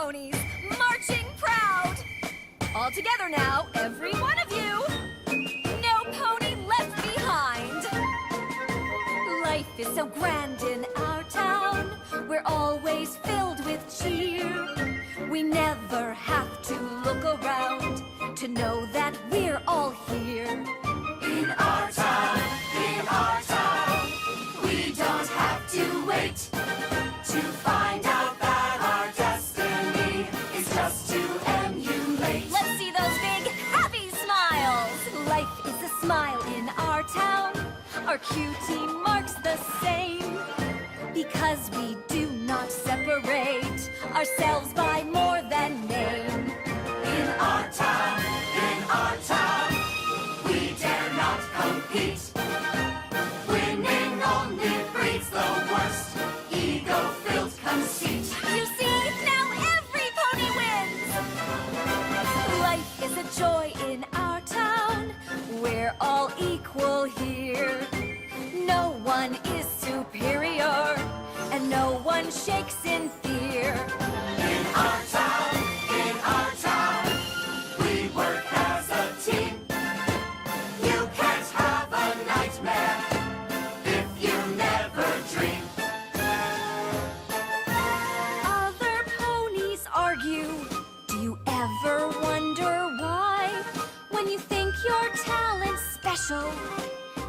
ponies, marching proud. All together now, every one of you. No pony left behind. Life is so grand in our town. We're always filled with cheer. We never have to look around to know that we're all here. In our town, we don't have to wait to find out that our destiny is just to emulate. Let's see those big, happy smiles. Life is a smile in our town. Our cutie marks the same, because we do not separate ourselves by more than name. In our town, we dare not compete. Winning only breeds the worst ego-filled conceit. You see, now every pony wins. Life is a joy in our town. We're all equal here. No one is superior, and no one shakes in fear. In our town, we work as a team. You can't have a nightmare if you never dream. Other ponies argue. Do you ever wonder why? When you think your talent's special,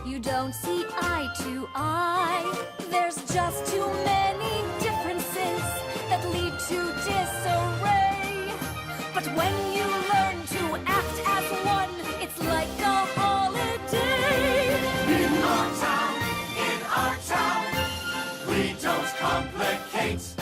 you don't see eye to eye. There's just too many differences that lead to disarray. But when you learn to act as one, it's like a holiday. In our town, we don't complicate.